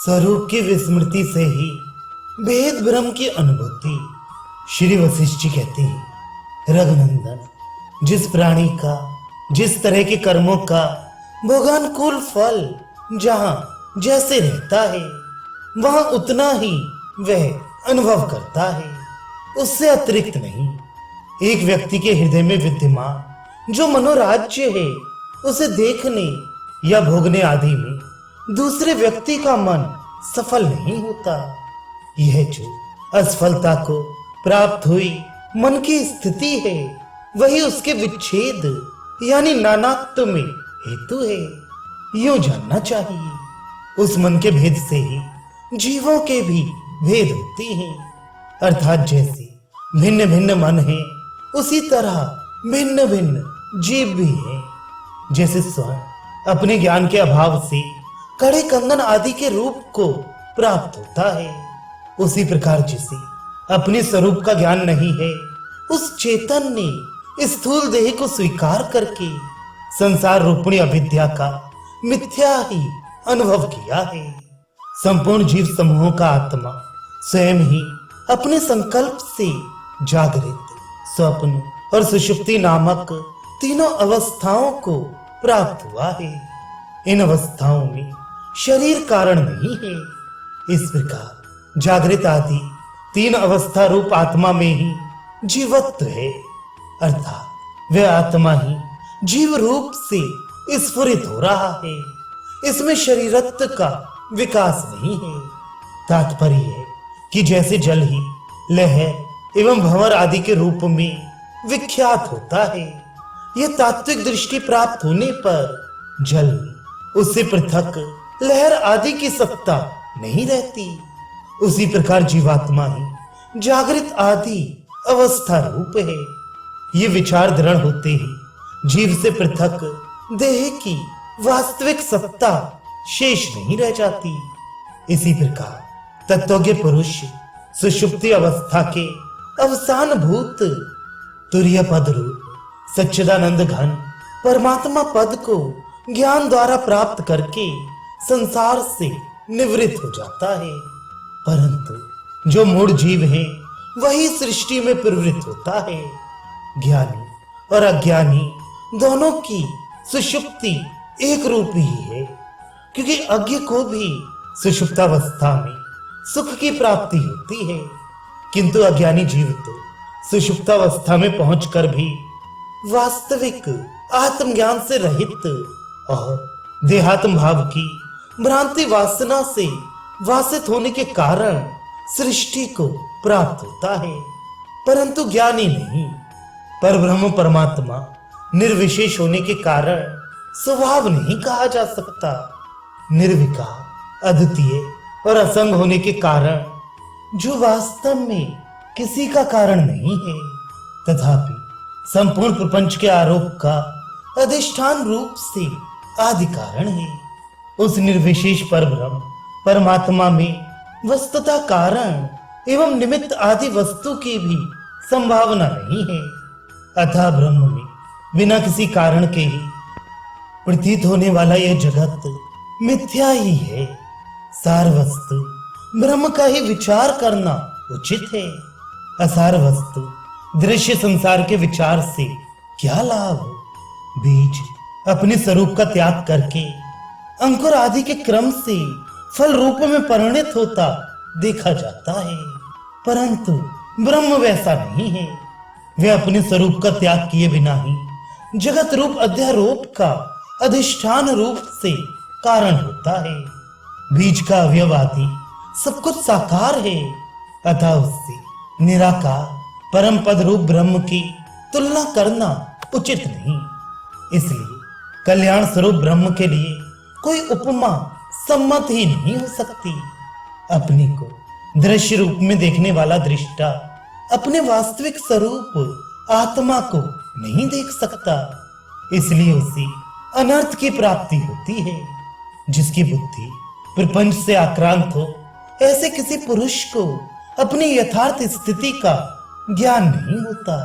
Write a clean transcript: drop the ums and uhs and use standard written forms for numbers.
स्वरूप की विस्मृति से ही भेद ब्रह्म की अनुभूति। श्री वशिष्ठ जी कहते हैं, रघुनंदन, जिस प्राणी का जिस तरह के कर्मों का भोगानुकूल फल जहां जैसे रहता है वहां उतना ही वह अनुभव करता है, उससे अतिरिक्त नहीं। एक व्यक्ति के हृदय में विद्यमान जो मनोराज्य है उसे देखने या भोगने आदि में दूसरे व्यक्ति का मन सफल नहीं होता। यह जो असफलता को प्राप्त हुई मन की स्थिति है वही उसके विच्छेद यानी नानात्व में हेतु है। यूं जानना चाहिए, उस मन के भेद से ही जीवों के भी भेद होते हैं। अर्थात जैसे भिन्न भिन्न मन है उसी तरह भिन्न भिन्न जीव भी है। जैसे स्वयं अपने ज्ञान के अभाव से कड़े कंगन आदि के रूप को प्राप्त होता है, उसी प्रकार जिसे अपने स्वरूप का ज्ञान नहीं है उस चेतन ने स्थूल देह को स्वीकार करके संसार रूपणी अविद्या का मिथ्या ही अनुभव किया है। संपूर्ण जीव समूहों का आत्मा स्वयं ही अपने संकल्प से जागृत, स्वप्न और सुषुप्ति नामक तीनों अवस्थाओं को प्राप्त हुआ है। इन अवस्थाओं में शरीर कारण नहीं है। इस प्रकार जागृत आदि तीन अवस्था रूप आत्मा में ही जीवत्व है, अर्थात वह आत्मा ही जीव रूप से स्फुरित हो रहा है। इसमें शरीरत्व का विकास नहीं है। तात्पर्य है कि जैसे जल ही लहर एवं भंवर आदि के रूप में विख्यात होता है, यह तात्विक दृष्टि प्राप्त होने पर जल में उससे पृथक लहर आदि की सत्ता नहीं रहती। उसी प्रकार जीवात्मा ही जागृत आदि अवस्था रूप है। ये विचार दृढ़ होते ही जीव से पृथक देह की वास्तविक सत्ता शेष नहीं रह जाती। इसी प्रकार तत्वज्ञ पुरुष सुषुप्ति अवस्था के अवसान भूत तुर्य पद रूप सच्चिदानंद घन परमात्मा पद को ज्ञान द्वारा प्राप्त करके संसार से निवृत्त हो जाता है। परंतु जो मूढ़ जीव है वही सृष्टि में प्रवृत्त होता है। ज्ञानी और अज्ञानी दोनों की सुषुप्ति एक रूप ही है, क्योंकि अज्ञ को भी सुषुप्तावस्था में सुख की प्राप्ति होती है, किंतु अज्ञानी जीव तो सुषुप्तावस्था में पहुंचकर भी वास्तविक आत्मज्ञान से रहित और देहात्म भाव की भ्रांति वासना से वासित होने के कारण सृष्टि को प्राप्त होता है। परंतु ज्ञानी नहीं। परब्रह्म परमात्मा निर्विशेष होने के कारण स्वभाव नहीं कहा जा सकता। निर्विकार, अद्वितीय और असंग होने के कारण जो वास्तव में किसी का कारण नहीं है, तथापि संपूर्ण प्रपंच के आरोप का अधिष्ठान रूप से आदि कारण है। उस निर्विशेष परब्रह्म परमात्मा में वस्तुतः कारण एवं निमित्त आदि वस्तु की भी संभावना नहीं है। अतः ब्रह्म में बिना किसी कारण के ही प्रतीत होने वाला यह जगत मिथ्या ही है। सार वस्तु ब्रह्म का ही विचार करना उचित है। असार वस्तु दृश्य संसार के विचार से क्या लाभ? बीज अपने स्वरूप का त्याग करके अंकुर आदि के क्रम से फल रूप में परिणत होता देखा जाता है, परंतु ब्रह्म वैसा नहीं है। वह अपने स्वरूप का त्याग किए बिना ही जगत रूप अध्यारोप का अधिष्ठान रूप से कारण होता है। बीज का अवयव आदि सब कुछ साकार है, अतः उससे निराकार परम पद रूप ब्रह्म की तुलना करना उचित नहीं। इसलिए कल्याण स्वरूप ब्रह्म के लिए कोई उपमा सम्मत ही नहीं हो सकती। अपने को दृश्य रूप में देखने वाला दृष्टा अपने वास्तविक स्वरूप आत्मा को नहीं देख सकता, इसलिए उसे अनर्थ की प्राप्ति होती है। जिसकी बुद्धि प्रपंच से आक्रांत हो, ऐसे किसी पुरुष को अपनी यथार्थ स्थिति का ज्ञान नहीं होता।